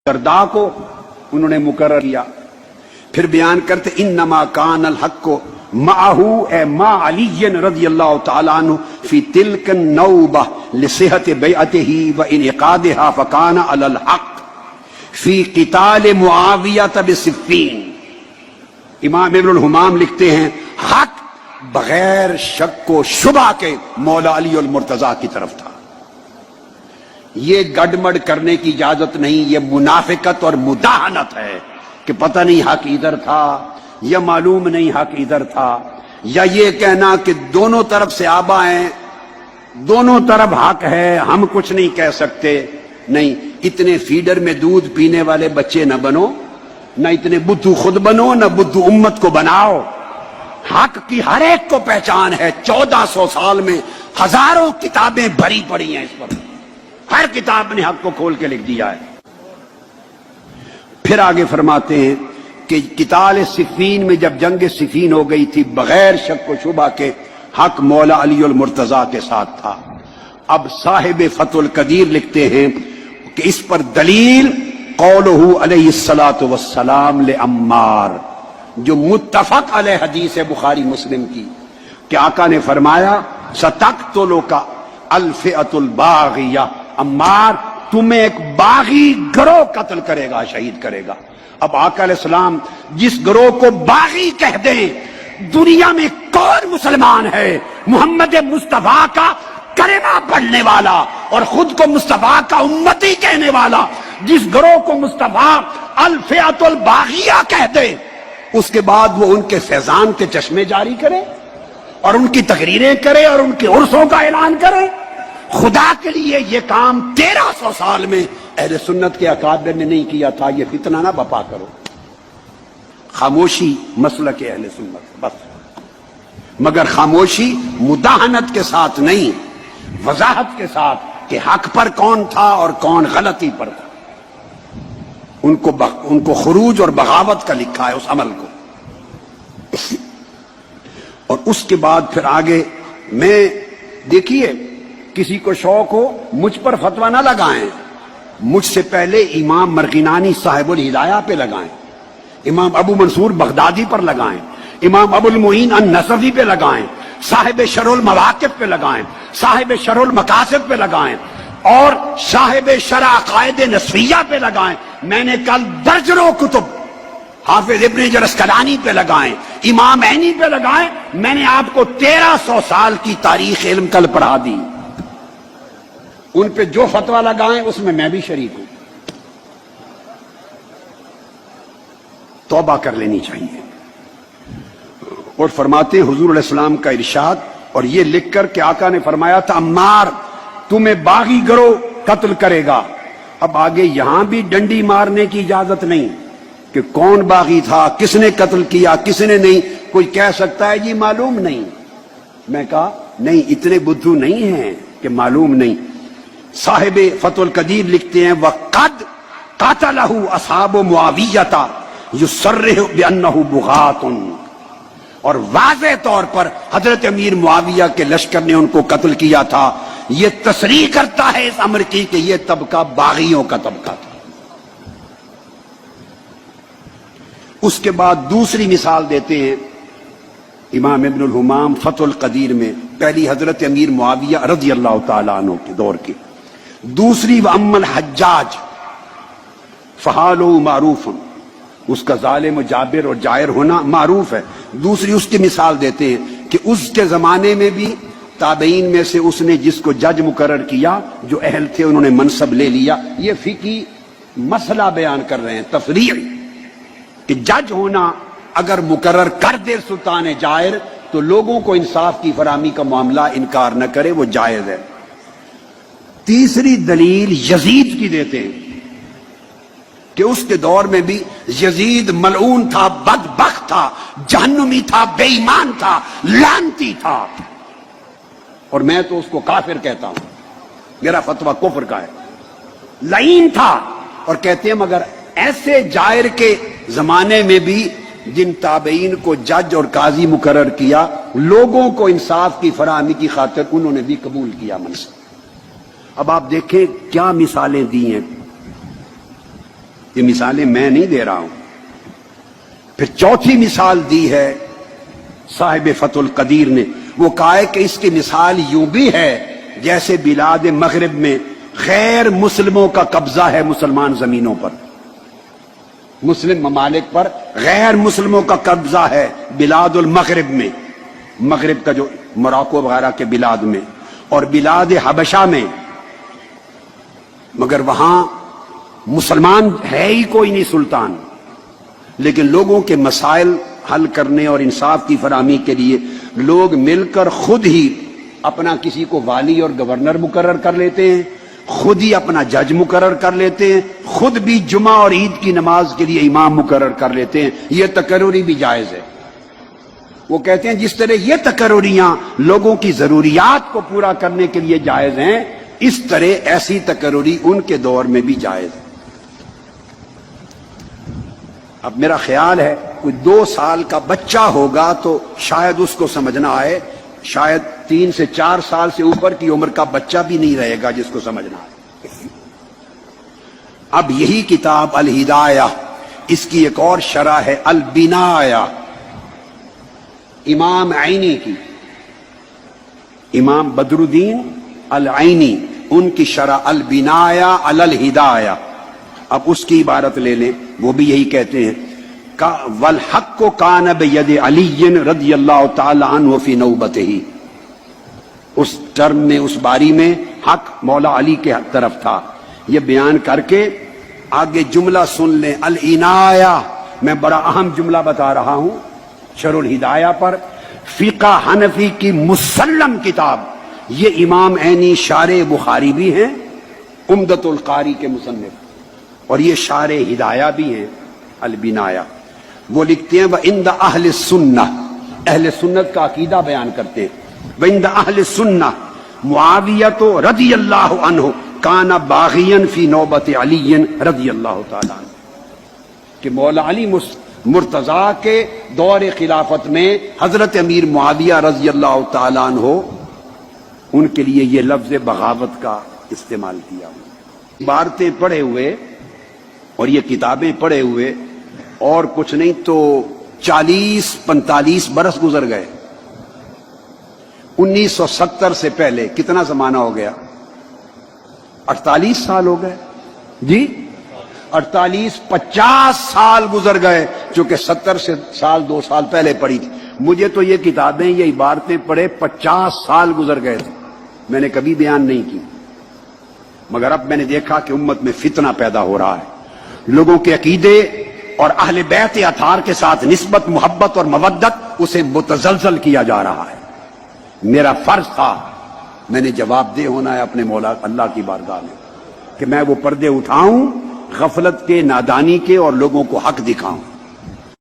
دردا کو انہوں نے مقرر کیا. پھر بیان کرتے انما کان الحق معه اے ما علی رضی اللہ تعالی عنہ فی تلک النوبہ لصحت بیعته وانعقادها فکان علی الحق فی قتال معاویہ بصفین. امام ابن الحمام لکھتے ہیں حق بغیر شک و شبہ کے مولا علی المرتضیٰ کی طرف تھا. یہ گڑمڑ کرنے کی اجازت نہیں، یہ منافقت اور مداہنت ہے کہ پتہ نہیں حق ادھر تھا یا معلوم نہیں حق ادھر تھا، یا یہ کہنا کہ دونوں طرف سے آبا ہیں، دونوں طرف حق ہے، ہم کچھ نہیں کہہ سکتے. نہیں، اتنے فیڈر میں دودھ پینے والے بچے نہ بنو، نہ اتنے بدھو خود بنو، نہ بدھو امت کو بناؤ. حق کی ہر ایک کو پہچان ہے. 1400 سال میں ہزاروں کتابیں بھری پڑی ہیں اس پر، ہر کتاب نے حق کو کھول کے لکھ دیا ہے. پھر آگے فرماتے ہیں کہ قتال صفین میں جب جنگ صفین ہو گئی تھی بغیر شک و شبہ کے حق مولا علی المرتضیٰ کے ساتھ تھا. اب صاحب فتح القدیر لکھتے ہیں کہ اس پر دلیل قولہ علیہ الصلاۃ والسلام لعمار، جو متفق علیہ حدیث بخاری مسلم کی، کہ آقا نے فرمایا ستقتلک الفئۃ الباغیہ، عمار تمہیں ایک باغی گروہ قتل کرے گا، شہید کرے گا. اب آقا علیہ السلام جس گروہ کو باغی کہہ دیں، دنیا میں کون مسلمان ہے محمد مصطفیٰ کا کلمہ پڑھنے والا اور خود کو مصطفیٰ کا امتی کہنے والا، جس گروہ کو مصطفیٰ الفئۃ الباغیہ کہہ دے، اس کے بعد وہ ان کے فیضان کے چشمے جاری کرے اور ان کی تقریریں کرے اور ان کے عرسوں کا اعلان کرے. خدا کے لیے یہ کام 1300 سال میں اہل سنت کے اکابر نے نہیں کیا تھا. یہ فتنہ نہ بپا کرو. خاموشی مسلک اہل سنت بس، مگر خاموشی مداہنت کے ساتھ نہیں، وضاحت کے ساتھ کہ حق پر کون تھا اور کون غلطی پر تھا. ان کو خروج اور بغاوت کا لکھا ہے اس عمل کو. اور اس کے بعد پھر آگے میں دیکھیے، کسی کو شوق ہو مجھ پر فتویٰ نہ لگائیں، مجھ سے پہلے امام مرغینانی صاحب الہدایہ پہ لگائیں، امام ابو منصور بغدادی پر لگائیں، امام ابو المعین النصفی پہ لگائیں، صاحب شرح المواقف پہ لگائیں، صاحب شرح المقاصد پہ لگائیں، اور صاحب شرح عقائد نصفیہ پہ لگائیں. میں نے کل درجنوں کتب حافظ ابن جرسکلانی پہ لگائیں، امام عینی پہ لگائیں. میں نے آپ کو 1300 سال کی تاریخ علم کل پڑھا دی. ان پہ جو فتویٰ لگائیں اس میں بھی شریک ہوں. توبہ کر لینی چاہیے. اور فرماتے ہیں حضور علیہ السلام کا ارشاد، اور یہ لکھ کر کہ آقا نے فرمایا تھا عمار تمہیں باغی گروہ قتل کرے گا. اب آگے یہاں بھی ڈنڈی مارنے کی اجازت نہیں کہ کون باغی تھا، کس نے قتل کیا، کس نے نہیں. کوئی کہہ سکتا ہے جی معلوم نہیں. میں کہا نہیں، اتنے بدھو نہیں ہیں کہ معلوم نہیں. صاحب فتح القدیر لکھتے ہیں وَقَدْ قَتَلَهُ أَصْحَابُ مُعَاوِيَّةَ يُصَرِّحُ بِأَنَّهُ بُغَاةٌ، اور واضح طور پر حضرت امیر معاویہ کے لشکر نے ان کو قتل کیا تھا. یہ تصریح کرتا ہے اس امر کی کہ یہ طبقہ باغیوں کا طبقہ تھا. اس کے بعد دوسری مثال دیتے ہیں امام ابن الحمام فتح القدیر میں، پہلی حضرت امیر معاویہ رضی اللہ تعالیٰ عنہ کے دور کی. دوسری وَأَمَّا الْحَجَّاجِ فَحَالُهُ مَعْرُوفٌ، اس کا ظالم و جابر اور جائر ہونا معروف ہے. دوسری اس کی مثال دیتے ہیں کہ اس کے زمانے میں بھی تابعین میں سے اس نے جس کو جج مقرر کیا، جو اہل تھے انہوں نے منصب لے لیا. یہ فقہی مسئلہ بیان کر رہے ہیں، تفریع، کہ جج ہونا اگر مقرر کر دے سلطان جائر تو لوگوں کو انصاف کی فراہمی کا معاملہ انکار نہ کرے، وہ جائز ہے. تیسری دلیل یزید کی دیتے ہیں کہ اس کے دور میں بھی یزید ملعون تھا، بدبخت تھا، جہنمی تھا، بے ایمان تھا، لعنتی تھا، اور میں تو اس کو کافر کہتا ہوں، میرا فتویٰ کفر کا ہے. لعین تھا، اور کہتے ہیں مگر ایسے جائر کے زمانے میں بھی جن تابعین کو جج اور قاضی مقرر کیا، لوگوں کو انصاف کی فراہمی کی خاطر انہوں نے بھی قبول کیا منصب. اب آپ دیکھیں کیا مثالیں دی ہیں. یہ مثالیں میں نہیں دے رہا ہوں. پھر چوتھی مثال دی ہے صاحب فتح القدیر نے. وہ کہا ہے کہ اس کی مثال یوں بھی ہے جیسے بلاد مغرب میں غیر مسلموں کا قبضہ ہے مسلمان زمینوں پر. مسلم ممالک پر غیر مسلموں کا قبضہ ہے بلاد المغرب میں، مغرب کا جو موراکو وغیرہ کے بلاد میں، اور بلاد حبشہ میں. مگر وہاں مسلمان ہے ہی کوئی نہیں سلطان، لیکن لوگوں کے مسائل حل کرنے اور انصاف کی فراہمی کے لیے لوگ مل کر خود ہی اپنا کسی کو والی اور گورنر مقرر کر لیتے ہیں، خود ہی اپنا جج مقرر کر لیتے ہیں، خود بھی جمعہ اور عید کی نماز کے لیے امام مقرر کر لیتے ہیں. یہ تقرری بھی جائز ہے. وہ کہتے ہیں جس طرح یہ تقرریاں لوگوں کی ضروریات کو پورا کرنے کے لیے جائز ہیں، اس طرح ایسی تقرری ان کے دور میں بھی جائز ہے. اب میرا خیال ہے کوئی 2 سال کا بچہ ہوگا تو شاید اس کو سمجھنا آئے، شاید 3 سے 4 سال سے اوپر کی عمر کا بچہ بھی نہیں رہے گا جس کو سمجھنا آئے. اب یہی کتاب الہدایہ، اس کی ایک اور شرح ہے البنایہ، امام عینی کی، امام بدر الدین العینی، ان کی شرح البنایہ علی الہدایہ. اب اس کی عبارت لے لیں، وہ بھی یہی کہتے ہیں والحق کان بید علی رضی اللہ تعالی عنہ فی نوبتہ. اس ٹرم میں، اس باری میں حق مولا علی کے طرف تھا. یہ بیان کر کے آگے جملہ سن لیں العنایہ. میں بڑا اہم جملہ بتا رہا ہوں شرح الہدایہ پر. فقہ حنفی کی مسلم کتاب، یہ امام عینی شارح بخاری بھی ہیں، عمدۃ القاری کے مصنف، اور یہ شارح ہدایہ بھی ہیں البنایہ. وہ لکھتے ہیں وَعِنْدَ أَهْلِ السُّنَّةِ، اہل سنت کا عقیدہ بیان کرتے ہیں. وَعِنْدَ أَهْلِ السُّنَّةِ معاویہ رضی اللہ عنہ کان باغیاً فی نوبت علی رضی اللہ تعالیٰ عنہ، کہ مولا علی مرتضیٰ کے دور خلافت میں حضرت امیر معاویہ رضی اللہ تعالیٰ عنہ، ان کے لیے یہ لفظ بغاوت کا استعمال کیا. عبارتیں پڑھے ہوئے اور یہ کتابیں پڑھے ہوئے اور کچھ نہیں تو 40-45 برس گزر گئے. 1970 سے پہلے کتنا زمانہ ہو گیا؟ 48 سال ہو گئے جی. 48-50 سال گزر گئے، چونکہ 70 سال 2 سال پہلے پڑھی تھی. مجھے تو یہ کتابیں، یہ عبارتیں پڑھے 50 سال گزر گئے تھے، میں نے کبھی بیان نہیں کی. مگر اب میں نے دیکھا کہ امت میں فتنہ پیدا ہو رہا ہے، لوگوں کے عقیدے اور اہل بیت اطہار کے ساتھ نسبت، محبت اور مودت، اسے متزلزل کیا جا رہا ہے. میرا فرض تھا، میں نے جواب دہ ہونا ہے اپنے مولا اللہ کی بارگاہ میں، کہ میں وہ پردے اٹھاؤں غفلت کے، نادانی کے، اور لوگوں کو حق دکھاؤں.